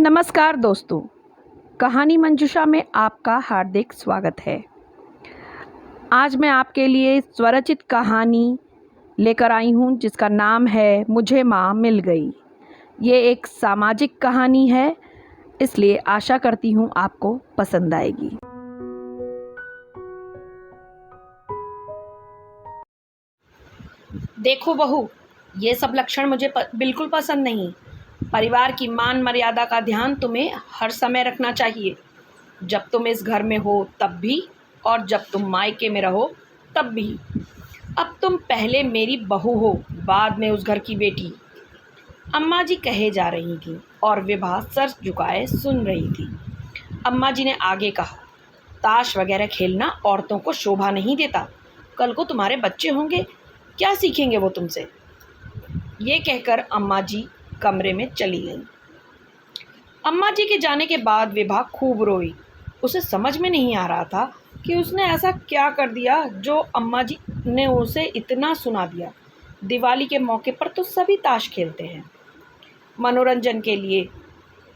नमस्कार दोस्तों, कहानी मंजूषा में आपका हार्दिक स्वागत है। आज मैं आपके लिए स्वरचित कहानी लेकर आई हूँ जिसका नाम है मुझे माँ मिल गई। ये एक सामाजिक कहानी है, इसलिए आशा करती हूँ आपको पसंद आएगी। देखो बहू, ये सब लक्षण मुझे बिल्कुल पसंद नहीं। परिवार की मान मर्यादा का ध्यान तुम्हें हर समय रखना चाहिए। जब तुम इस घर में हो तब भी और जब तुम मायके में रहो तब भी। अब तुम पहले मेरी बहू हो, बाद में उस घर की बेटी। अम्मा जी कहे जा रही थी और विभा सर झुकाए सुन रही थी। अम्मा जी ने आगे कहा, ताश वगैरह खेलना औरतों को शोभा नहीं देता। कल को तुम्हारे बच्चे होंगे, क्या सीखेंगे वो तुमसे। ये कहकर अम्मा जी कमरे में चली गई। अम्मा जी के जाने के बाद विभा खूब रोई। उसे समझ में नहीं आ रहा था कि उसने ऐसा क्या कर दिया जो अम्मा जी ने उसे इतना सुना दिया। दिवाली के मौके पर तो सभी ताश खेलते हैं, मनोरंजन के लिए।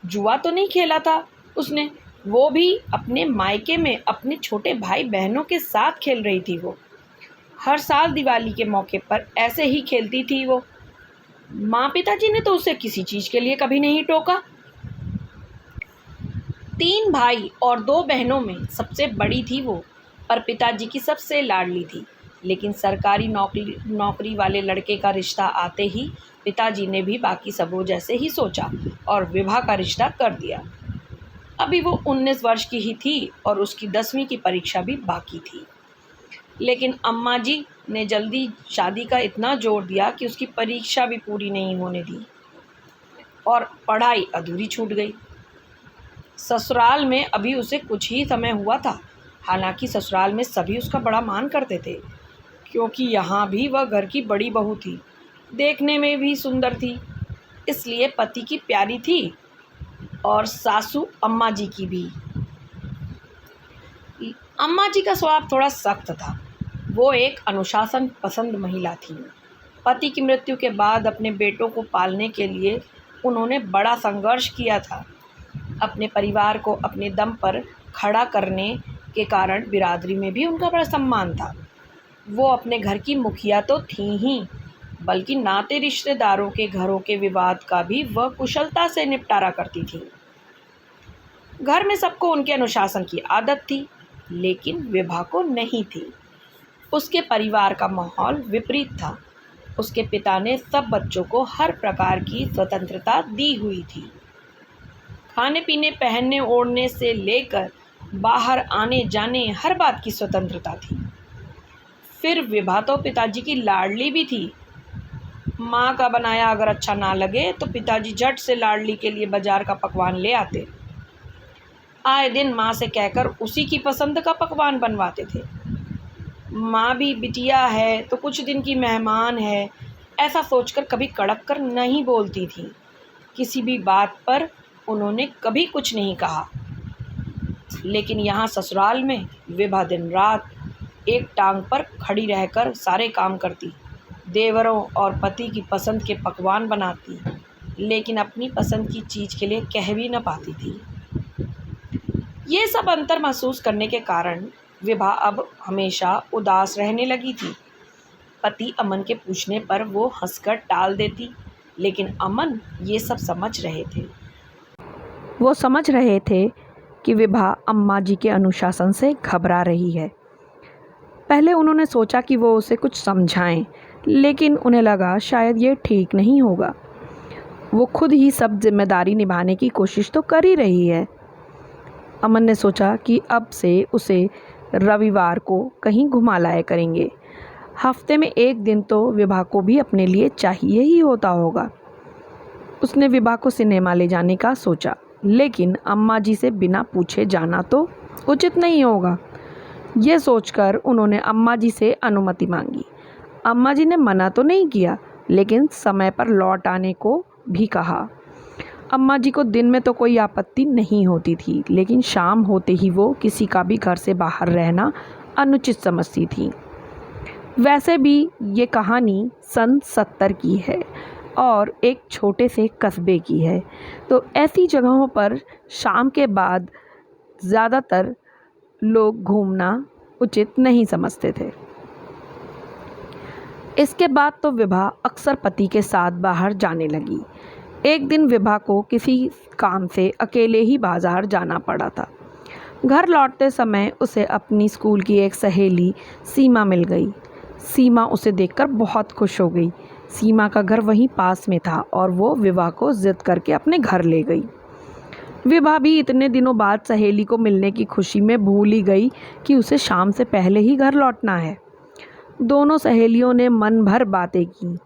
जुआ तो नहीं खेला था उसने, वो भी अपने मायके में अपने छोटे भाई बहनों के साथ खेल रही थी। वो हर साल दिवाली के मौके पर ऐसे ही खेलती थी। वो माँ पिताजी ने तो उसे किसी चीज़ के लिए कभी नहीं टोका। 3 भाई और 2 बहनों में सबसे बड़ी थी वो, पर पिताजी की सबसे लाडली थी। लेकिन सरकारी नौकरी वाले लड़के का रिश्ता आते ही पिताजी ने भी बाकी सबों जैसे ही सोचा और विभा का रिश्ता कर दिया। अभी वो 19 वर्ष की ही थी और उसकी 10वीं की परीक्षा भी बाकी थी। लेकिन अम्मा जी ने जल्दी शादी का इतना जोर दिया कि उसकी परीक्षा भी पूरी नहीं होने दी और पढ़ाई अधूरी छूट गई। ससुराल में अभी उसे कुछ ही समय हुआ था। हालांकि ससुराल में सभी उसका बड़ा मान करते थे, क्योंकि यहाँ भी वह घर की बड़ी बहू थी, देखने में भी सुंदर थी, इसलिए पति की प्यारी थी और सासू अम्मा जी की भी। अम्मा जी का स्वभाव थोड़ा सख्त था। वो एक अनुशासन पसंद महिला थी। पति की मृत्यु के बाद अपने बेटों को पालने के लिए उन्होंने बड़ा संघर्ष किया था। अपने परिवार को अपने दम पर खड़ा करने के कारण बिरादरी में भी उनका बड़ा सम्मान था। वो अपने घर की मुखिया तो थी ही, बल्कि नाते रिश्तेदारों के घरों के विवाद का भी वह कुशलता से निपटारा करती थी। घर में सबको उनके अनुशासन की आदत थी, लेकिन विभा को नहीं थी। उसके परिवार का माहौल विपरीत था। उसके पिता ने सब बच्चों को हर प्रकार की स्वतंत्रता दी हुई थी। खाने पीने, पहनने ओढ़ने से लेकर बाहर आने जाने हर बात की स्वतंत्रता थी। फिर विभा तो पिताजी की लाडली भी थी। माँ का बनाया अगर अच्छा ना लगे तो पिताजी झट से लाडली के लिए बाजार का पकवान ले आते। आए दिन माँ से कहकर उसी की पसंद का पकवान बनवाते थे। माँ भी बिटिया है तो कुछ दिन की मेहमान है, ऐसा सोचकर कभी कड़क कर नहीं बोलती थी। किसी भी बात पर उन्होंने कभी कुछ नहीं कहा। लेकिन यहाँ ससुराल में विभा दिन रात एक टांग पर खड़ी रहकर सारे काम करती, देवरों और पति की पसंद के पकवान बनाती, लेकिन अपनी पसंद की चीज़ के लिए कह भी न पाती थी। ये सब अंतर महसूस करने के कारण विभा अब हमेशा उदास रहने लगी थी। पति अमन के पूछने पर वो हंसकर टाल देती, लेकिन अमन ये सब समझ रहे थे। वो समझ रहे थे कि विभा अम्मा जी के अनुशासन से घबरा रही है। पहले उन्होंने सोचा कि वो उसे कुछ समझाएं, लेकिन उन्हें लगा शायद ये ठीक नहीं होगा। वो खुद ही सब जिम्मेदारी निभाने की कोशिश तो कर ही रही है। अमन ने सोचा कि अब से उसे रविवार को कहीं घुमा लाया करेंगे। हफ्ते में एक दिन तो विभा को भी अपने लिए चाहिए ही होता होगा। उसने विभा को सिनेमा ले जाने का सोचा, लेकिन अम्मा जी से बिना पूछे जाना तो उचित नहीं होगा। ये सोचकर उन्होंने अम्मा जी से अनुमति मांगी। अम्मा जी ने मना तो नहीं किया, लेकिन समय पर लौट आने को भी कहा। अम्मा जी को दिन में तो कोई आपत्ति नहीं होती थी, लेकिन शाम होते ही वो किसी का भी घर से बाहर रहना अनुचित समझती थी। वैसे भी ये कहानी सन 70 की है। और एक छोटे से कस्बे की है। तो ऐसी जगहों पर शाम के बाद ज़्यादातर लोग घूमना उचित नहीं समझते थे। इसके बाद तो विभा अक्सर पति के साथ बाहर जाने लगी। एक दिन विभा को किसी काम से अकेले ही बाजार जाना पड़ा था। घर लौटते समय उसे अपनी स्कूल की एक सहेली सीमा मिल गई। सीमा उसे देखकर बहुत खुश हो गई। सीमा का घर वहीं पास में था और वो विभा को जिद करके अपने घर ले गई। विभा भी इतने दिनों बाद सहेली को मिलने की खुशी में भूल ही गई कि उसे शाम से पहले ही घर लौटना है। दोनों सहेलियों ने मन भर बातें की,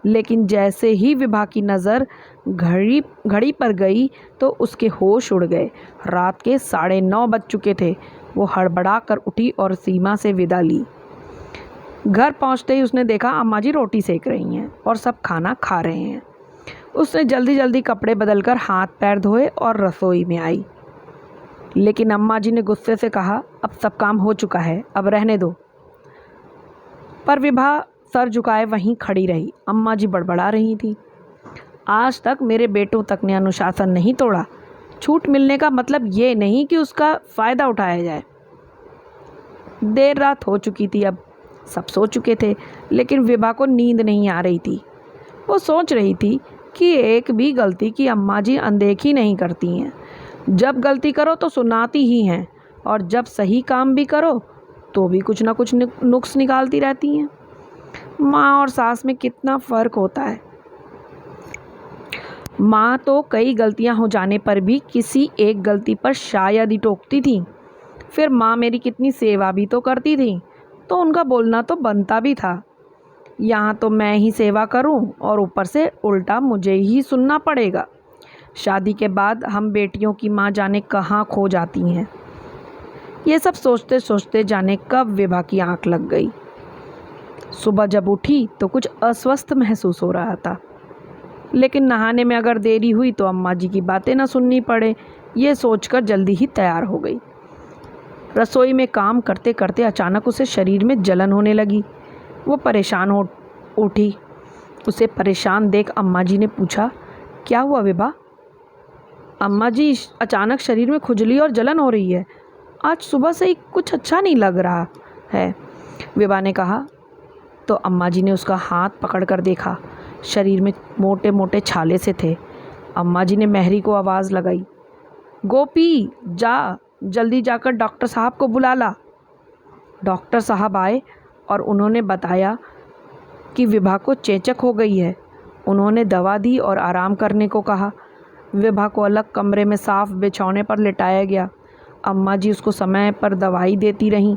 लेकिन जैसे ही विभा की नज़र घड़ी पर गई तो उसके होश उड़ गए। रात के 9:30 बज चुके थे। वो हड़बड़ा कर उठी और सीमा से विदा ली। घर पहुंचते ही उसने देखा अम्मा जी रोटी सेक रही हैं और सब खाना खा रहे हैं। उसने जल्दी जल्दी कपड़े बदलकर हाथ पैर धोए और रसोई में आई, लेकिन अम्मा जी ने गुस्से से कहा, अब सब काम हो चुका है, अब रहने दो। पर विभा सर झुकाए वहीं खड़ी रही। अम्मा जी बड़बड़ा रही थी, आज तक मेरे बेटों तक ने अनुशासन नहीं तोड़ा। छूट मिलने का मतलब ये नहीं कि उसका फ़ायदा उठाया जाए। देर रात हो चुकी थी, अब सब सो चुके थे, लेकिन विभा को नींद नहीं आ रही थी। वो सोच रही थी कि एक भी गलती की अम्मा जी अनदेखी नहीं करती हैं। जब गलती करो तो सुनाती ही हैं, और जब सही काम भी करो तो भी कुछ ना कुछ नुक्स निकालती रहती हैं। माँ और सास में कितना फ़र्क होता है। माँ तो कई गलतियाँ हो जाने पर भी किसी एक गलती पर शायद ही टोकती थी। फिर माँ मेरी कितनी सेवा भी तो करती थी, तो उनका बोलना तो बनता भी था। यहाँ तो मैं ही सेवा करूँ और ऊपर से उल्टा मुझे ही सुनना पड़ेगा। शादी के बाद हम बेटियों की माँ जाने कहाँ खो जाती हैं। ये सब सोचते सोचते जाने कब विभा की आँख लग गई। सुबह जब उठी तो कुछ अस्वस्थ महसूस हो रहा था, लेकिन नहाने में अगर देरी हुई तो अम्मा जी की बातें न सुननी पड़े, ये सोचकर जल्दी ही तैयार हो गई। रसोई में काम करते करते अचानक उसे शरीर में जलन होने लगी। वो परेशान हो उठी। उसे परेशान देख अम्मा जी ने पूछा, क्या हुआ विभा? अम्मा जी, अचानक शरीर में खुजली और जलन हो रही है। आज सुबह से ही कुछ अच्छा नहीं लग रहा है, विभा ने कहा। तो अम्मा जी ने उसका हाथ पकड़कर देखा। शरीर में मोटे मोटे छाले से थे। अम्मा जी ने मेहरी को आवाज़ लगाई, गोपी जा, जल्दी जाकर डॉक्टर साहब को बुला ला। डॉक्टर साहब आए और उन्होंने बताया कि विभा को चेचक हो गई है। उन्होंने दवा दी और आराम करने को कहा। विभा को अलग कमरे में साफ बिछौने पर लिटाया गया। अम्मा जी उसको समय पर दवाई देती रहीं,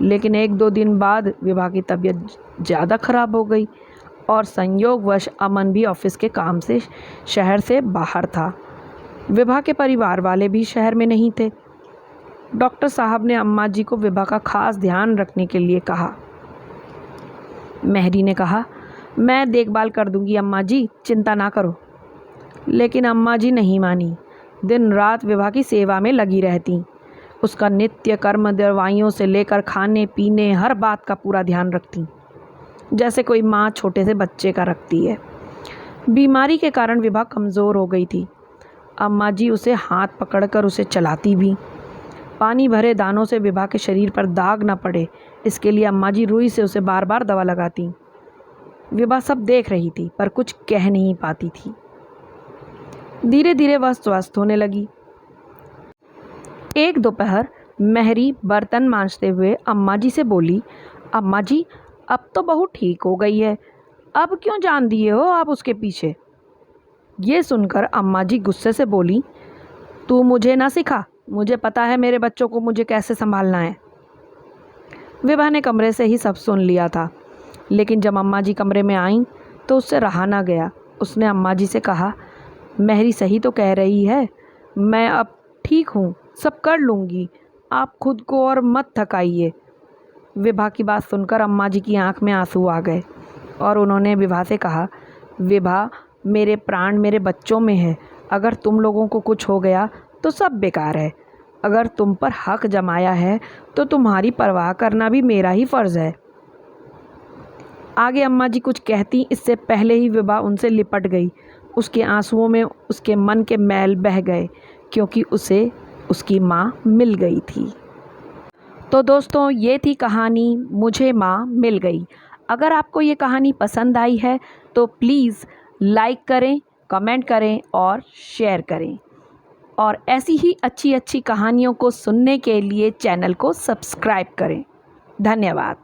लेकिन 1-2 दिन बाद विभा की तबीयत ज़्यादा ख़राब हो गई और संयोगवश अमन भी ऑफिस के काम से शहर से बाहर था। विभा के परिवार वाले भी शहर में नहीं थे। डॉक्टर साहब ने अम्मा जी को विभा का खास ध्यान रखने के लिए कहा। मेहरी ने कहा, मैं देखभाल कर दूंगी अम्मा जी, चिंता ना करो। लेकिन अम्मा जी नहीं मानी। दिन रात विभा की सेवा में लगी रहती। उसका नित्य कर्म, दवाइयों से लेकर खाने पीने, हर बात का पूरा ध्यान रखती, जैसे कोई माँ छोटे से बच्चे का रखती है। बीमारी के कारण विभा कमज़ोर हो गई थी। अम्मा जी उसे हाथ पकड़कर उसे चलाती भी। पानी भरे दानों से विभा के शरीर पर दाग न पड़े, इसके लिए अम्मा जी रुई से उसे बार बार दवा लगाती। विभा सब देख रही थी पर कुछ कह नहीं पाती थी। धीरे धीरे वह स्वस्थ होने लगी। एक दोपहर मेहरी बर्तन मांजते हुए अम्मा जी से बोली, अम्मा जी, अब तो बहू ठीक हो गई है, अब क्यों जान दिए हो आप उसके पीछे? ये सुनकर अम्मा जी गुस्से से बोली, तू मुझे ना सिखा, मुझे पता है मेरे बच्चों को मुझे कैसे संभालना है। विभा ने कमरे से ही सब सुन लिया था, लेकिन जब अम्मा जी कमरे में आईं तो उससे रहा ना गया। उसने अम्मा जी से कहा, मेहरी सही तो कह रही है, मैं अब ठीक हूँ, सब कर लूँगी, आप खुद को और मत थकाइए। विभा की बात सुनकर अम्मा जी की आंख में आंसू आ गए और उन्होंने विभा से कहा, विभा, मेरे प्राण मेरे बच्चों में है। अगर तुम लोगों को कुछ हो गया तो सब बेकार है। अगर तुम पर हक जमाया है तो तुम्हारी परवाह करना भी मेरा ही फ़र्ज़ है। आगे अम्मा जी कुछ कहती इससे पहले ही विभा उनसे लिपट गई। उसके आंसुओं में उसके मन के मैल बह गए, क्योंकि उसे उसकी माँ मिल गई थी। तो दोस्तों, ये थी कहानी मुझे माँ मिल गई। अगर आपको ये कहानी पसंद आई है तो प्लीज़ लाइक करें, कमेंट करें और शेयर करें। और ऐसी ही अच्छी अच्छी कहानियों को सुनने के लिए चैनल को सब्सक्राइब करें। धन्यवाद।